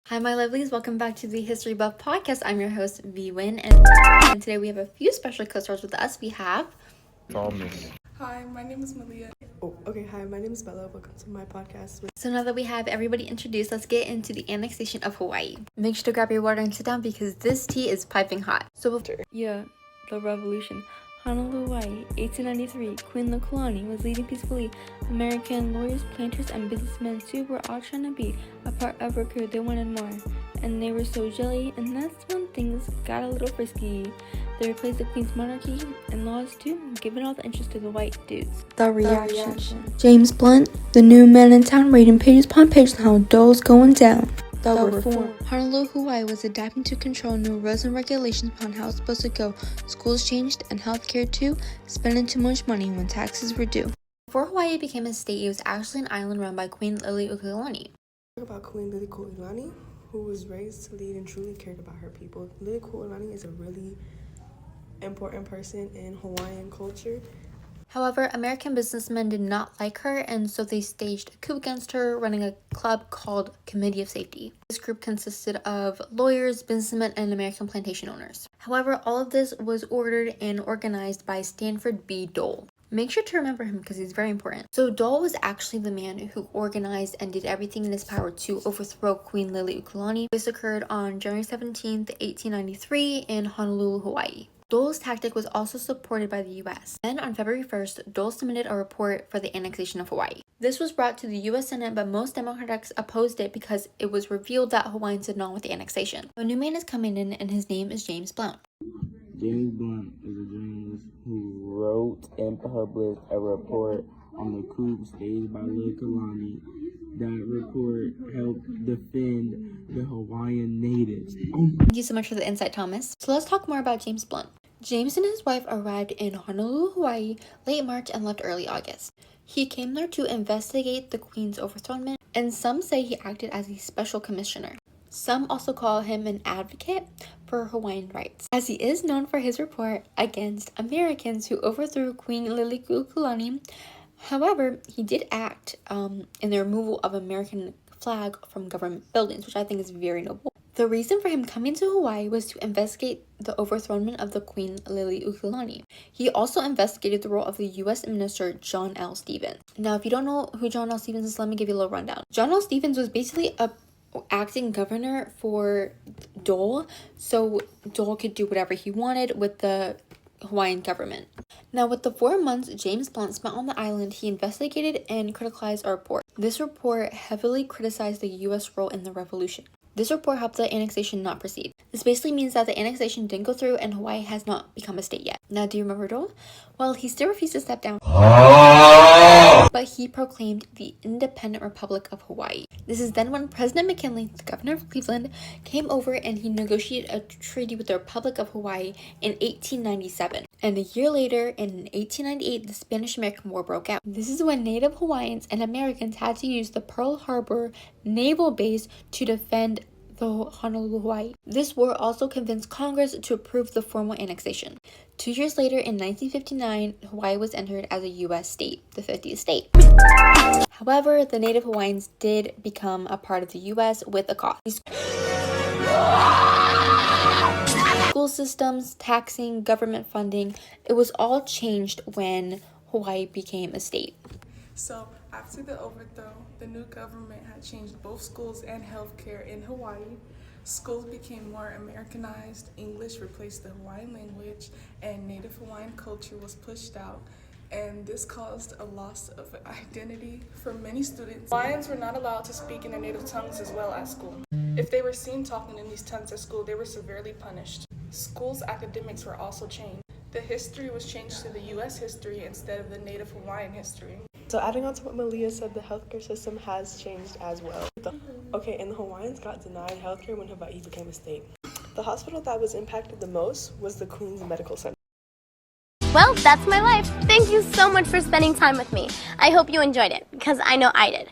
Hi, my lovelies. Welcome back to the History Buff Podcast. I'm your host, V-Win, and today we have a few special co-stars with us. We have Thomas. Hi, my name is Malia. Hi, my name is Bella. Welcome to my podcast. So now that we have everybody introduced, let's get into the annexation of Hawaii. Make sure to grab your water and sit down because this tea is piping hot. The revolution. Honolulu, Hawaii, 1893. Queen Lekulani was leading peacefully. American lawyers, planters, and businessmen too were all trying to be a part of her crew. They wanted more, and they were so jelly. And that's when things got a little frisky. They replaced the queen's monarchy and laws too, giving all the interest to the white dudes. The reaction. James Blunt, the new man in town, raiding pages upon pages on how dole's going down. The reform. Honolulu, Hawaii was adapting to control new rules and regulations upon how it's supposed to go. Schools changed and healthcare too, spending too much money when taxes were due. Before Hawaii became a state, it was actually an island run by Queen Liliuokalani. Talk about Queen Liliuokalani, who was raised to lead and truly cared about her people. Liliuokalani is a really important person in Hawaiian culture. However, American businessmen did not like her, and so they staged a coup against her, running a club called Committee of Safety. This group consisted of lawyers, businessmen, and American plantation owners. However, all of this was ordered and organized by Stanford B. Dole. Make sure to remember him because he's very important. So Dole was actually the man who organized and did everything in his power to overthrow Queen Liliuokalani. This occurred on January 17th, 1893 in Honolulu, Hawaii. Dole's tactic was also supported by the U.S. Then on February 1st, Dole submitted a report for the annexation of Hawaii. This was brought to the U.S. Senate, but most Democrats opposed it because it was revealed that Hawaiians did not want the annexation. A new man is coming in, and his name is James Blunt. James Blunt is a journalist who wrote and published a report on the coup staged by Lekulani. That report helped defend the Hawaiian natives. Thank you so much for the insight, Thomas. So let's talk more about James Blunt. James and his wife arrived in Honolulu, Hawaii, late March and left early August. He came there to investigate the Queen's overthrown, and some say he acted as a special commissioner. Some also call him an advocate for Hawaiian rights, as he is known for his report against Americans who overthrew Queen Liliuokalani. However, he did act in the removal of American flag from government buildings, which I think is very noble. The reason for him coming to Hawaii was to investigate the overthrown of the Queen Liliuokalani. He also investigated the role of the U.S. Minister John L. Stevens. Now, if you don't know who John L. Stevens is, let me give you a little rundown. John L. Stevens was basically a acting governor for Dole, so Dole could do whatever he wanted with the Hawaiian government. Now, with the 4 months James Blunt spent on the island, he investigated and criticized a report. This report heavily criticized the U.S. role in the revolution. This report helped the annexation not proceed. This basically means that the annexation didn't go through and Hawaii has not become a state yet. Now, do you remember Dole? Well, he still refused to step down, but he proclaimed the Independent Republic of Hawaii. This is then when President McKinley, the governor of Cleveland, came over and he negotiated a treaty with the Republic of Hawaii in 1897. And a year later, in 1898, the Spanish-American War broke out. This is when Native Hawaiians and Americans had to use the Pearl Harbor Naval Base to defend the Honolulu, Hawaii. This war also convinced Congress to approve the formal annexation. 2 years later, in 1959, Hawaii was entered as a U.S. state, the 50th state. However, the Native Hawaiians did become a part of the U.S. with a cost. School systems, taxing, government funding, it was all changed when Hawaii became a state. So, after the overthrow, the new government had changed both schools and healthcare in Hawaii. Schools became more Americanized, English replaced the Hawaiian language, and Native Hawaiian culture was pushed out. And this caused a loss of identity for many students. Hawaiians were not allowed to speak in their native tongues as well at school. If they were seen talking in these tongues at school, they were severely punished. Schools' academics were also changed. The history was changed to the U.S. history instead of the Native Hawaiian history. So adding on to what Malia said, the healthcare system has changed as well. And the Hawaiians got denied healthcare when Hawaii became a state. The hospital that was impacted the most was the Queen's Medical Center. Well, that's my life. Thank you so much for spending time with me. I hope you enjoyed it, because I know I did.